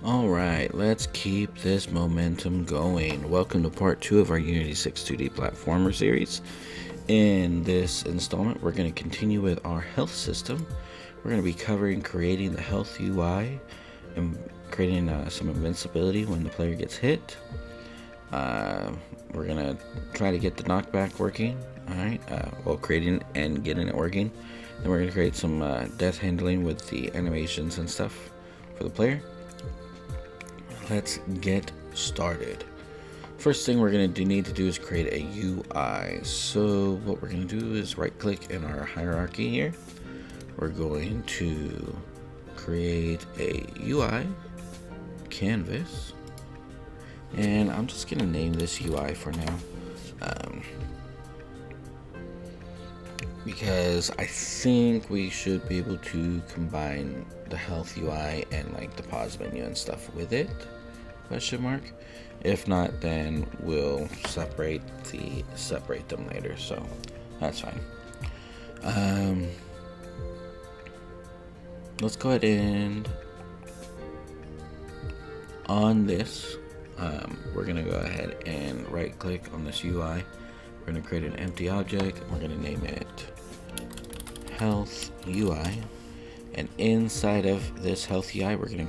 Alright, let's keep this momentum going. Welcome to part 2 of our Unity 6 2D platformer series. In this installment, we're going to continue with our health system. We're going to be covering creating the health UI and creating some invincibility when the player gets hit. We're going to try to get the knockback working, alright, creating and getting it working. Then we're going to create some death handling with the animations and stuff for the player. Let's get started. First thing we're going to need to do is create a UI. So what we're going to do is right click in our hierarchy here. We're going to create a UI canvas, and I'm just going to name this UI for now, because I think we should be able to combine the health UI and like the pause menu and stuff with it, question mark. If not, then we'll separate them later, so that's fine. Let's go ahead and on this, we're gonna go ahead and right click on this UI. We're gonna create an empty object and we're gonna name it health UI, and inside of this health UI we're gonna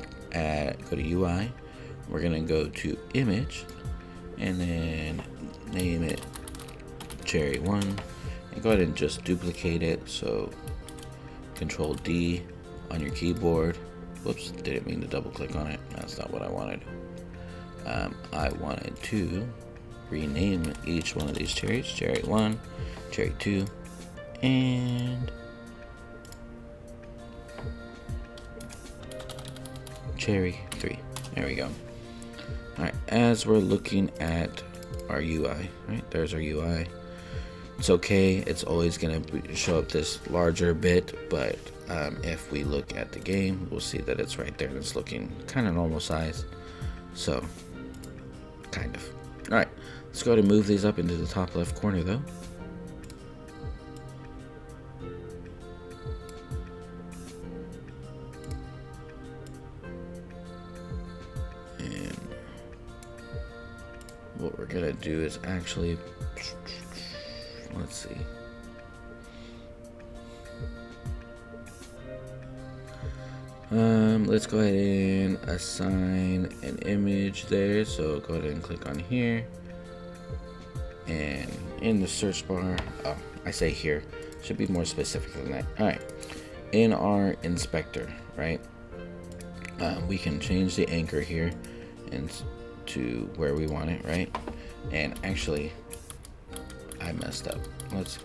go to UI. We're gonna go to image and then name it cherry 1, and go ahead and just duplicate it. So Control D on your keyboard. Whoops, didn't mean to double click on it. That's not what I wanted. I wanted to rename each one of these cherries: cherry 1, cherry 2, and cherry 3. There we go. Alright, as we're looking at our UI, right, there's our UI. It's okay, it's always going to show up this larger bit, but if we look at the game, we'll see that it's right there and it's looking kind of normal size. So, kind of. Alright, let's go ahead and move these up into the top left corner though. What we're gonna do is actually, let's see. Let's go ahead and assign an image there. So go ahead and click on here, and in the search bar, I say here, should be more specific than that. All right, in our inspector, right, we can change the anchor here and to where we want it, right? And actually, I messed up. Let's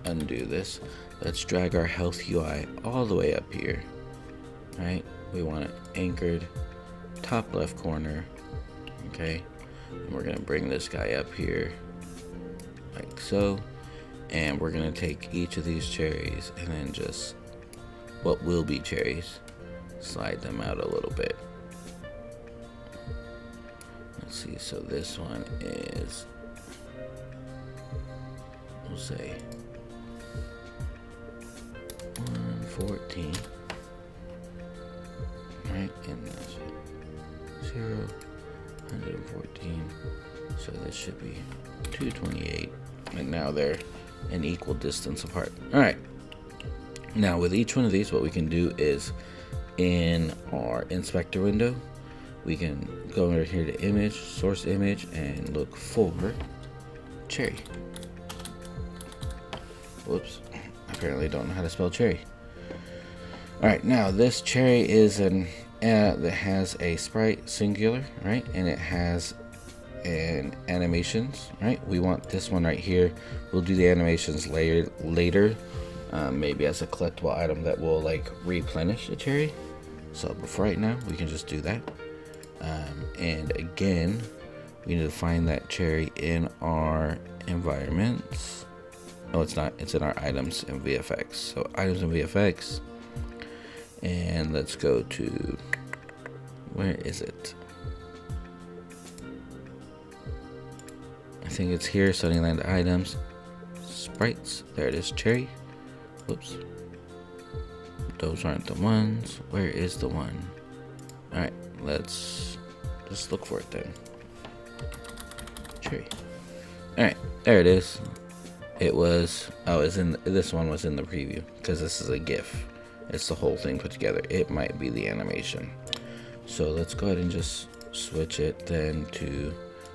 undo this. Let's drag our health UI all the way up here, right? We want it anchored top left corner, okay? And we're gonna bring this guy up here like so, and we're gonna take each of these cherries and then just what will be cherries, slide them out a little bit. Let's see, so this one is, we'll say 114, right? And that's 0, 114. So this should be 228. And now they're an equal distance apart. All right. Now with each one of these, what we can do is in our inspector window, we can go over here to image, source image, and look for cherry. Whoops, apparently don't know how to spell cherry. All right, now this cherry is that has a sprite singular, right? And it has an animations, right? We want this one right here. We'll do the animations later, maybe as a collectible item that will like replenish the cherry. So for right now, we can just do that. And again, we need to find that cherry in our environments. No, it's not. It's in our items and VFX. So items and VFX. And let's go to, where is it? I think it's here, Sunnyland items, sprites. There it is, cherry. Whoops. Those aren't the ones. Where is the one? Alright, let's just look for it then. Cherry. All right, there it is. It was, oh, this one was in the preview because this is a GIF. It's the whole thing put together. It might be the animation. So let's go ahead and just switch it then to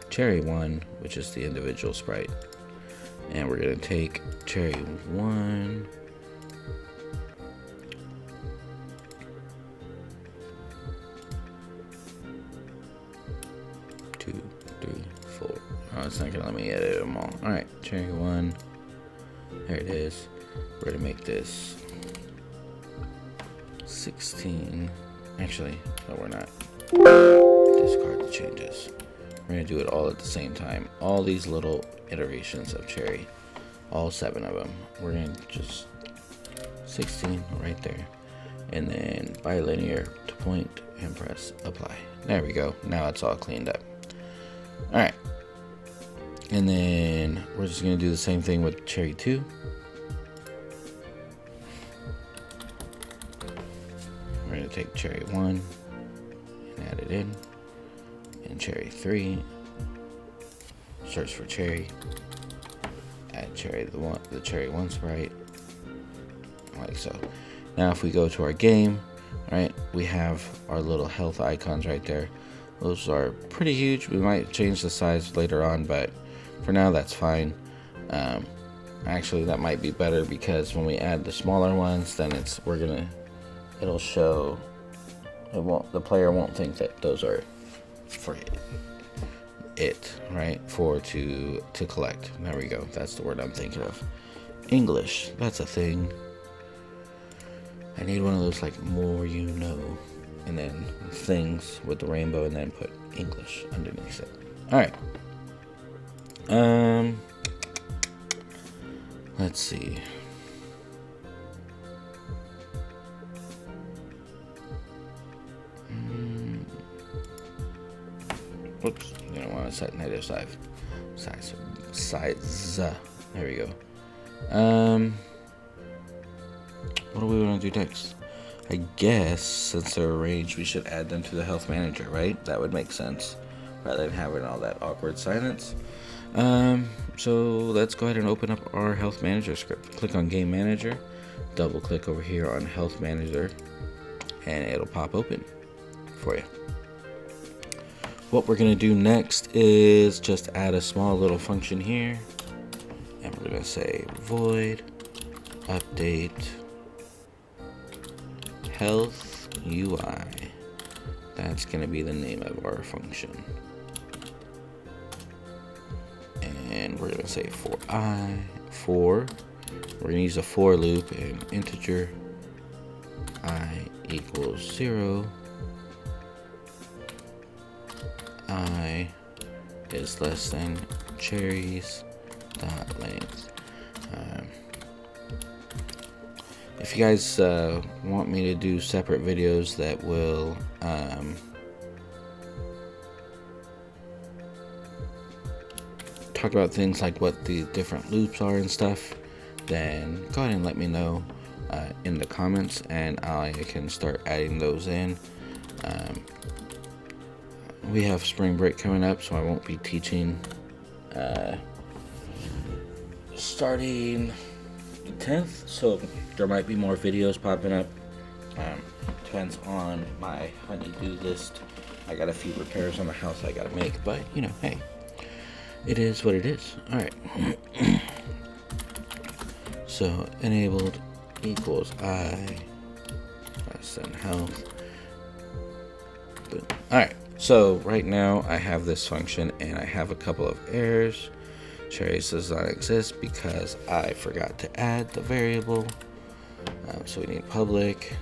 cherry 1, which is the individual sprite. And we're gonna take cherry 1. Two, three, four. Oh, it's not gonna let me edit them all. All right, cherry 1. There it is. We're gonna make this 16. Actually, no, we're not. Discard the changes. We're gonna do it all at the same time. All these little iterations of cherry, all 7 of them. We're gonna just 16 right there, and then bilinear to point and press apply. There we go. Now it's all cleaned up. All right, and then we're just gonna do the same thing with cherry 2. We're gonna take cherry 1 and add it in, and cherry 3. Search for cherry. Add cherry the cherry 1 sprite, like so. Now if we go to our game, right, we have our little health icons right there. Those are pretty huge. We might change the size later on, but for now that's fine. Actually, that might be better because when we add the smaller ones, then it'll show. The player won't think that those are for it, right? To collect. There we go. That's the word I'm thinking of. English. That's a thing. I need one of those like more you know, and then things with the rainbow, and then put English underneath it. All right. Let's see. Whoops, you don't want to set negative size. There we go. What do we want to do next? I guess since they're arranged, we should add them to the health manager, right? That would make sense, rather than having all that awkward silence. So let's go ahead and open up our health manager script. Click on game manager, double click over here on health manager, and it'll pop open for you. What we're gonna do next is just add a small little function here, and we're gonna say void update health UI. That's gonna be the name of our function. And we're gonna say for we're gonna use a for loop, and integer I equals 0. I is less than cherries dot length. If you guys want me to do separate videos that will talk about things like what the different loops are and stuff, then go ahead and let me know in the comments, and I can start adding those in. We have spring break coming up, so I won't be teaching starting the 10th, so there might be more videos popping up. Depends on my honey-do list. I got a few repairs on the house I gotta make, but you know, hey, it is what it is. All right. So enabled equals I less than health. Boom. All right. So right now I have this function, and I have a couple of errors. Cherries does not exist because I forgot to add the variable. So we need public.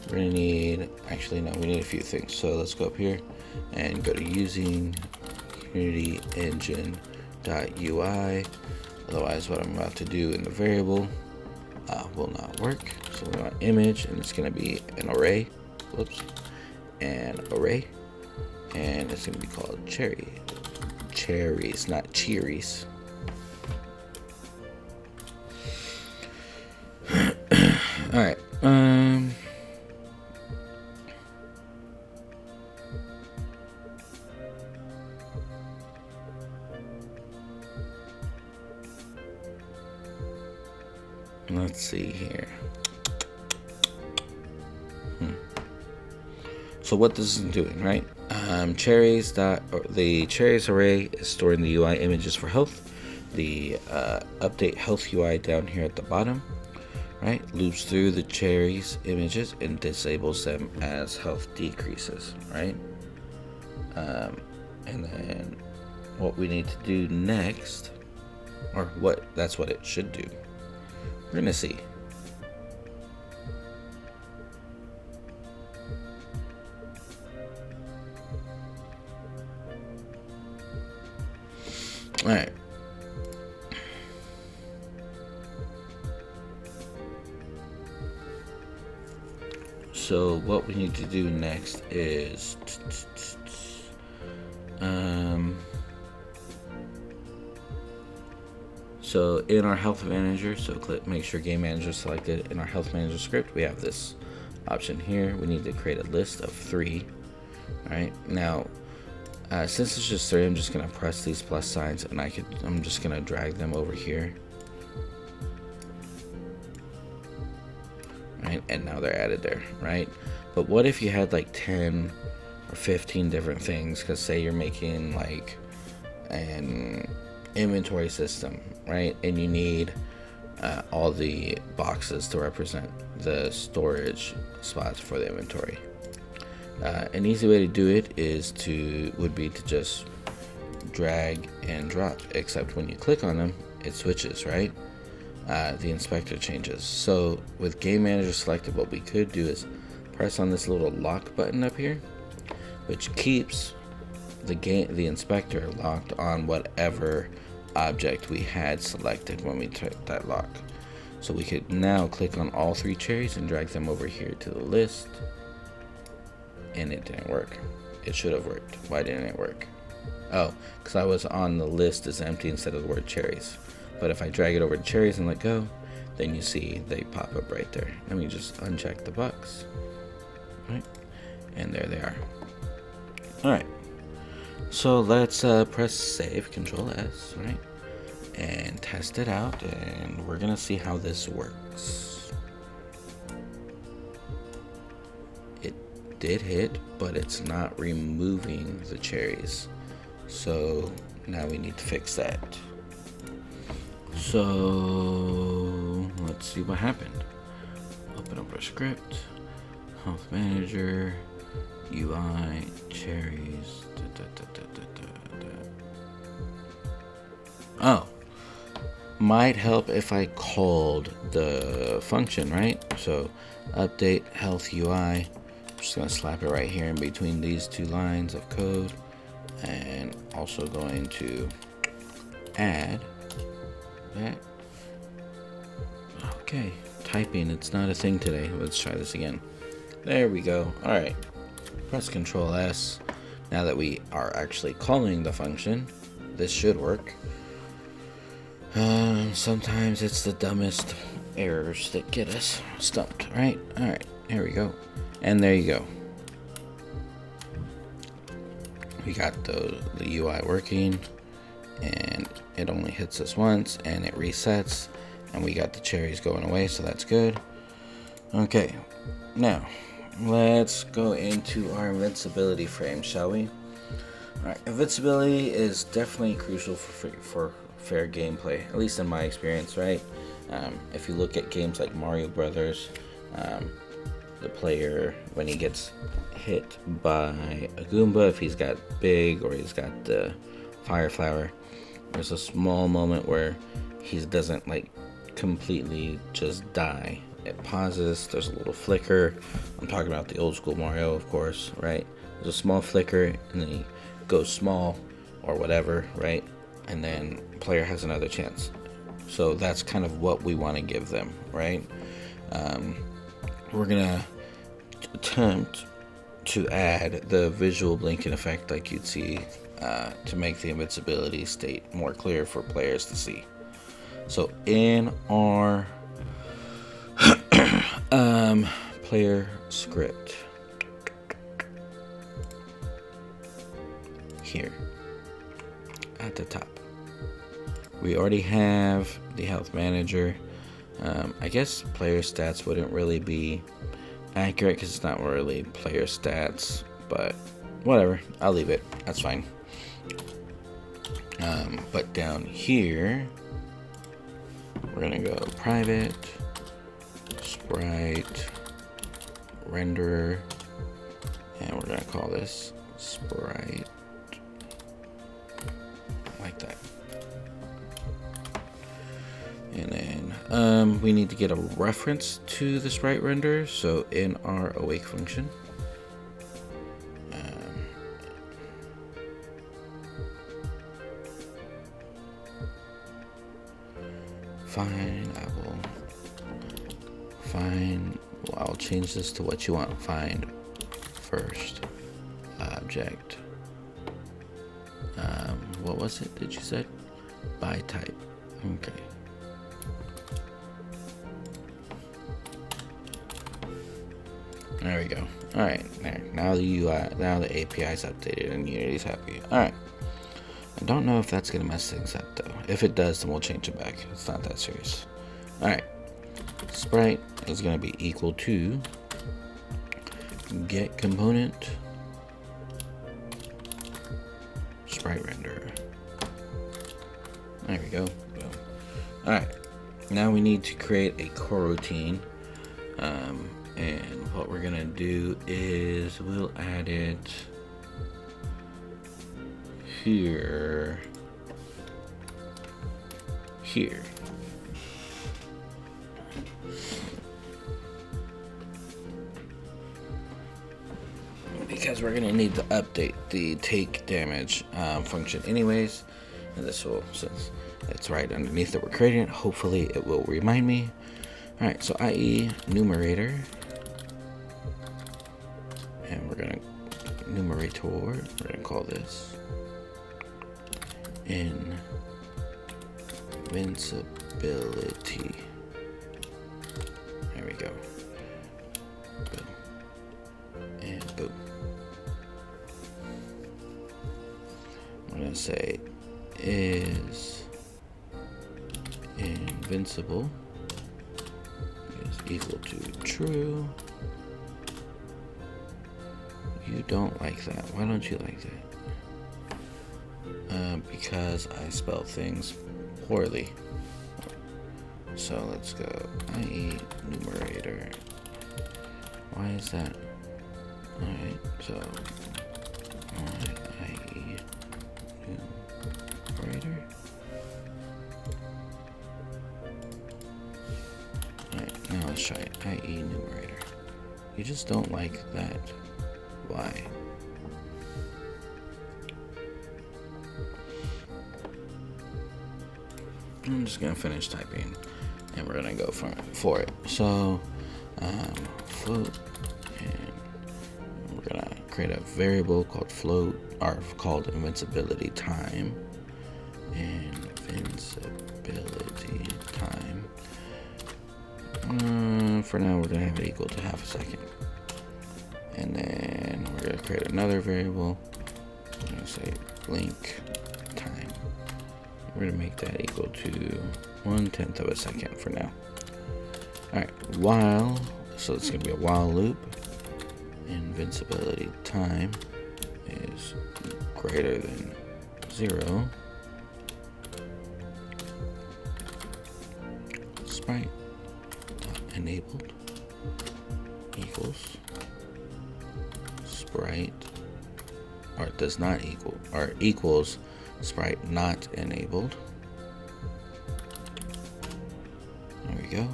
We're gonna need, actually no, we need a few things. So let's go up here and go to using Unity engine.ui. Otherwise, what I'm about to do in the variable will not work. So we want image, and it's gonna be an array. Whoops, an array. And it's gonna be called cherries, not cherries. All right. Let's see here. So what this is doing, right? The cherries array is storing the UI images for health. The update health UI down here at the bottom, right, loops through the cherries images and disables them as health decreases, right? And then what we need to do next, or that's what it should do. We're gonna see. All right. So what we need to do next is so in our health manager, so make sure game manager is selected. In our health manager script, we have this option here. We need to create a list of 3. All right, now since it's just 3, I'm just gonna press these plus signs, and I'm just gonna drag them over here. Right, and now they're added there, right? But what if you had like 10 or 15 different things? Because say you're making like an inventory system, right? And you need all the boxes to represent the storage spots for the inventory. An easy way to do it would be to just drag and drop, except when you click on them, it switches, right? The inspector changes. So with game manager selected, what we could do is press on this little lock button up here, which keeps the inspector locked on whatever object we had selected when we took that lock. So we could now click on all 3 cherries and drag them over here to the list, and it didn't work. It should have worked. Why didn't it work? Oh, because I was on the list as empty instead of the word cherries. But if I drag it over to cherries and let go, then you see they pop up right there. Let me just uncheck the box. Right? And there they are. Alright. So let's press save, Control S, right? And test it out, and we're gonna see how this works. It did hit, but it's not removing the cherries. So now we need to fix that. So let's see what happened. Open up our script, health manager, UI, cherries. Oh, might help if I called the function, right? So update health UI. I'm just gonna slap it right here in between these 2 lines of code, and also going to add that. Okay, typing, it's not a thing today. Let's try this again. There we go. All right, press Control S. Now that we are actually calling the function, this should work. Sometimes it's the dumbest errors that get us stumped, right? All right, here we go. And there you go. We got the UI working, and it only hits us once, and it resets, and we got the cherries going away, so that's good. Okay, now let's go into our invincibility frame, shall we? Alright, invincibility is definitely crucial for fair gameplay, at least in my experience, right? If you look at games like Mario Brothers, the player, when he gets hit by a Goomba, if he's got big or he's got the fire flower, there's a small moment where he doesn't like completely just die. It pauses, there's a little flicker. I'm talking about the old school Mario, of course, right? There's a small flicker, and then he goes small or whatever, right? And then player has another chance. So that's kind of what we want to give them, right? We're gonna attempt to add the visual blinking effect like you'd see to make the invincibility state more clear for players to see. So in our player script here at the top, we already have the health manager. I guess player stats wouldn't really be accurate because it's not really player stats, but whatever, I'll leave it, that's fine. But down here, we're gonna go private, sprite, renderer, and we're gonna call this sprite, like that. And then we need to get a reference to the sprite renderer, so in our awake function, find apple, find, well, I'll change this to what you want, find first object, what was it that you said? By type. Okay. There we go. All right, there. Now the UI, now the API is updated and Unity's happy. All right. I don't know if that's gonna mess things up though. If it does, then we'll change it back. It's not that serious. All right. Sprite is gonna be equal to get component sprite renderer. There we go. Boom. All right. Now we need to create a coroutine. And what we're gonna do is we'll add it here. Because we're gonna need to update the take damage function anyways, and this will, since it's right underneath that we're creating it, hopefully it will remind me. All right, so IE numerator, and we're gonna numerator, we're gonna call this Invincibility. There we go. Boom. And boom. I'm gonna say is invincible is equal to true. You don't like that. Why don't you like that? Because I spell things poorly. So let's go IE numerator. Why is that? Alright, so IE numerator. Alright, now let's try it. IE numerator. You just don't like that. Why? I'm just gonna finish typing and we're gonna go for it. So float, and we're gonna create a variable called float, or called invincibility time. Invincibility time. For now we're gonna have it equal to half a second. And then we're gonna create another variable. I'm gonna say blink time. We're gonna make that equal to 1/10 of a second for now. All right, while, so it's gonna be a while loop. Invincibility time is greater than 0. Sprite enabled equals sprite, or it does not equal, or equals sprite not enabled. There we go.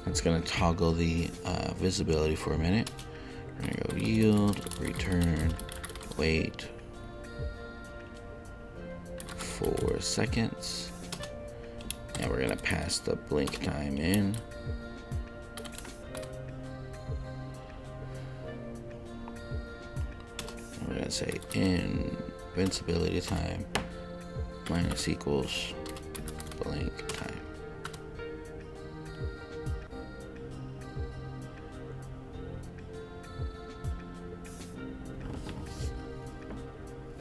That's going to toggle the visibility for a minute. We're going to go yield, return, wait 4 seconds. And we're going to pass the blink time in. We're going to say invincibility time minus equals blink time.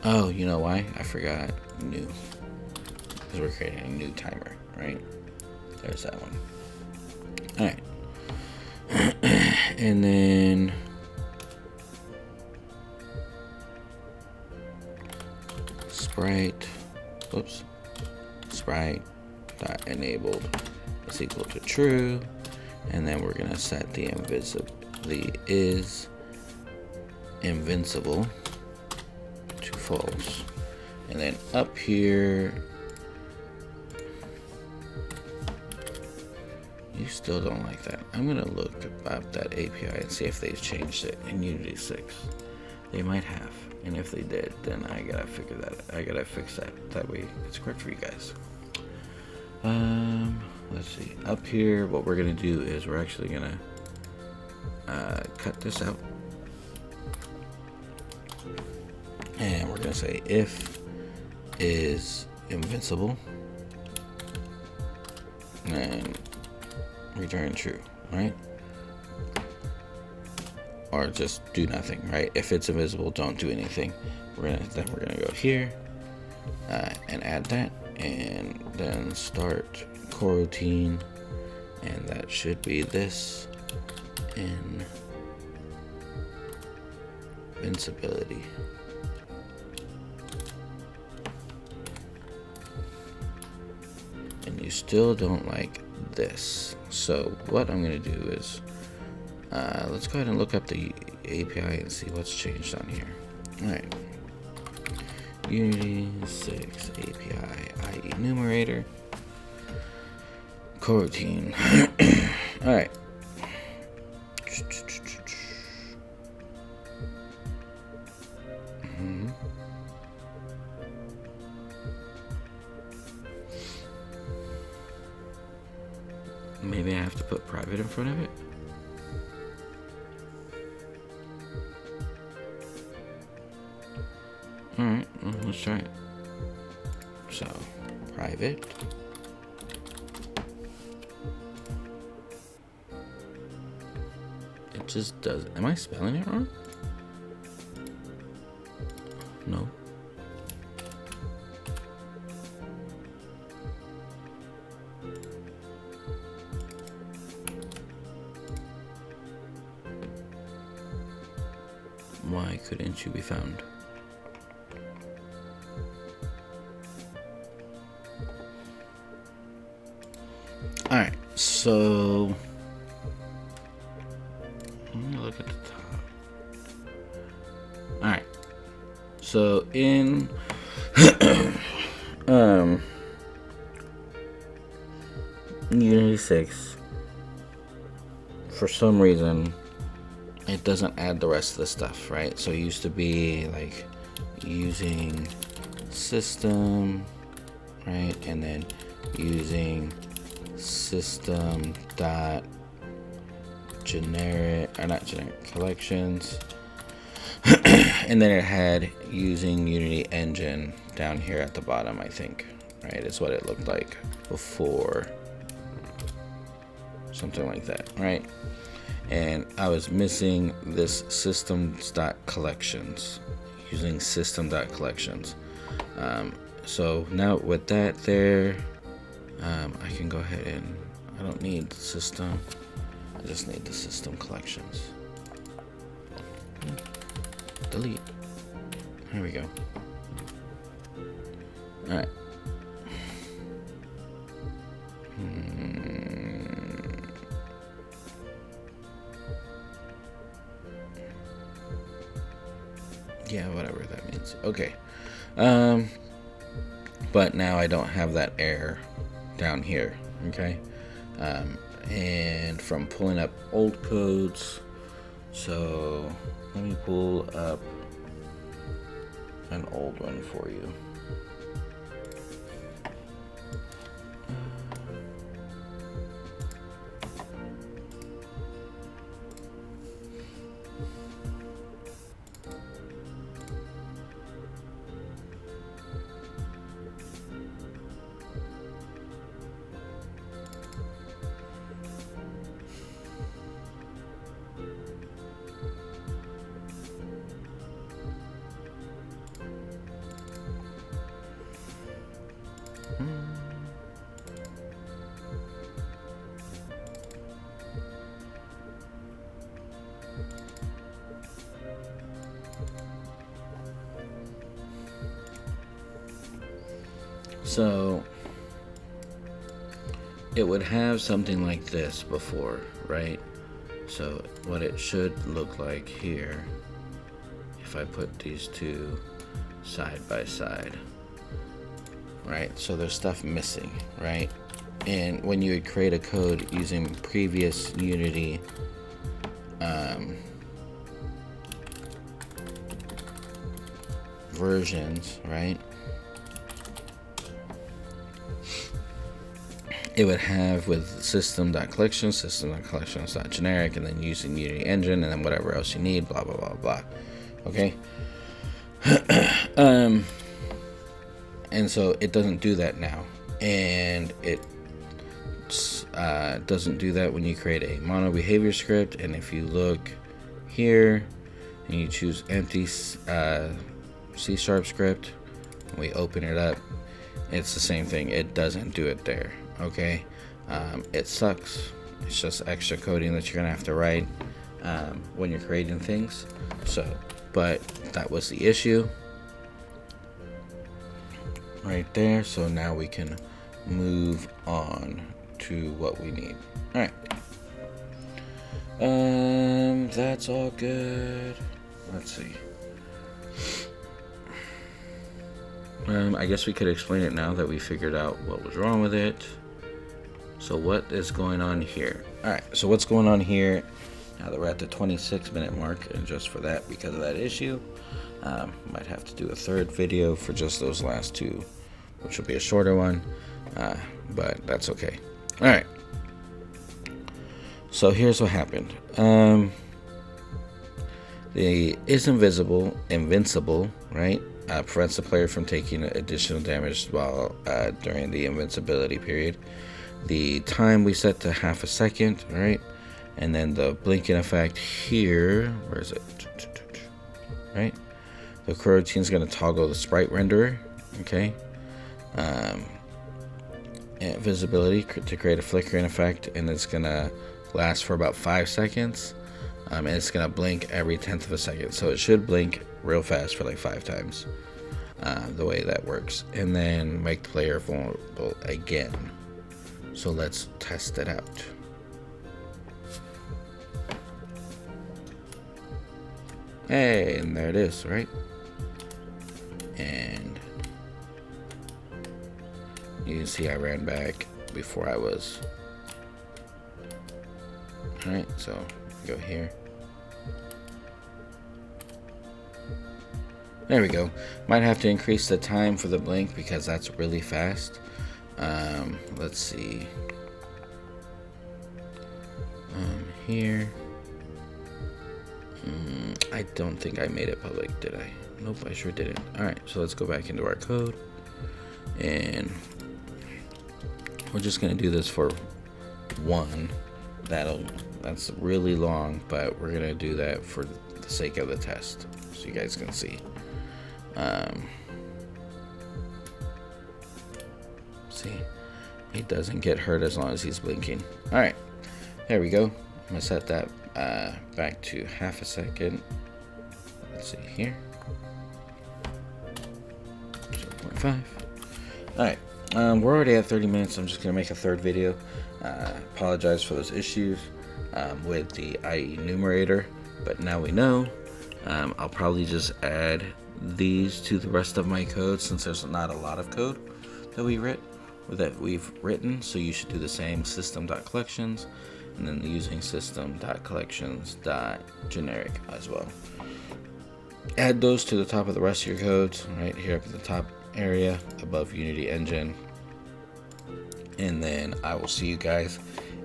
Oh, you know why? I forgot new. Because we're creating a new timer, right? There's that one. All right. And then sprite dot enabled is equal to true, and then we're gonna set the is invincible to false. And then up here, you still don't like that. I'm gonna look up that API and see if they've changed it in Unity 6. They might have, and if they did, then I gotta fix that. That way it's correct for you guys. Let's see. Up here, what we're gonna do is we're actually gonna cut this out, and we're gonna say if is invincible and return true, right? Or just do nothing, right? If it's invisible, don't do anything. We're gonna go here and add that, and then start coroutine, and that should be this invincibility. And you still don't like this. So what I'm gonna do is let's go ahead and look up the API and see what's changed on here. All right, Unity 6 API IE enumerator coroutine. All right. Maybe I have to put private in front of it. Alright, well, let's try it. So, private. It just does. Am I spelling it wrong? No. Why couldn't you be found? Alright, so let me look at the top. Alright, so in Unity 6, for some reason it doesn't add the rest of the stuff, right? So it used to be like using system, right? And then using system dot collections. And then it had using Unity engine down here at the bottom, I think, right? It's what it looked like before. Something like that, right? And I was missing this systems.collections, using system.collections. So now with that there, I can go ahead and, I don't need the system, I just need the system collections. Delete. Here we go. Alright. Yeah, whatever that means. Okay. But now I don't have that error down here. Okay. And from pulling up old codes, so let me pull up an old one for you. So it would have something like this before, right? So what it should look like here, if I put these two side by side, right? So there's stuff missing, right? And when you would create a code using previous Unity versions, right, it would have with system.collections, system.collections.generic, and then using Unity engine, and then whatever else you need, blah blah blah blah. Okay. And so it doesn't do that now, and it doesn't do that when you create a mono behavior script. And if you look here and you choose empty C# script, and we open it up, it's the same thing. It doesn't do it there. Okay. It sucks. It's just extra coding that you're gonna have to write when you're creating things. So, but that was the issue right there. So now we can move on to what we need. All right. That's all good. Let's see. I guess we could explain it now that we figured out what was wrong with it. So what is going on here? All right. So what's going on here? Now that we're at the 26-minute mark, and just for that, because of that issue, might have to do a third video for just those last two, which will be a shorter one, but that's okay. All right. So here's what happened. The invincible, right? Prevents the player from taking additional damage while during the invincibility period. The time we set to half a second, right? And then the blinking effect here, where is it? Right? The coroutine is going to toggle the sprite renderer, okay? And visibility to create a flickering effect, and it's going to last for about 5 seconds. And it's going to blink every 1/10 of a second. So it should blink real fast for like 5 times, the way that works. And then make the player vulnerable again. So let's test it out. Hey, and there it is, right? And you can see I ran back before I was. Alright, so go here. There we go. Might have to increase the time for the blink because that's really fast. Let's see. Here. I don't think I made it public, did I? Nope, I sure didn't. Alright, so let's go back into our code. And we're just going to do this for one. That's really long, but we're going to do that for the sake of the test, so you guys can see. See, he doesn't get hurt as long as he's blinking. All right, there we go. I'm gonna set that back to half a second. Let's see here, 0.5. All right, we're already at 30 minutes. I'm just gonna make a third video. Apologize for those issues with the IE numerator, but now we know. I'll probably just add these to the rest of my code, since there's not a lot of code that we've written. So you should do the same, system.collections, and then using system.collections.generic as well. Add those to the top of the rest of your codes, right here up at the top area above Unity Engine. And then I will see you guys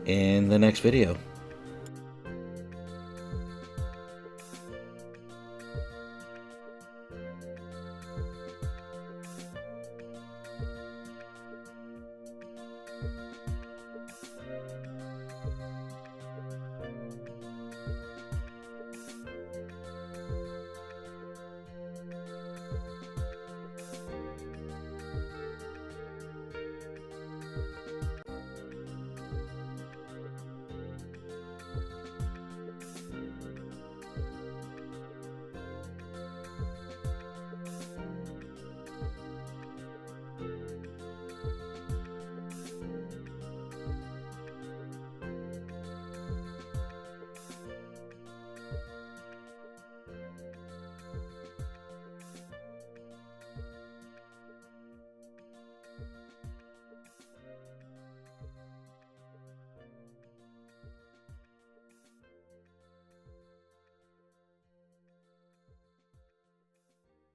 in the next video.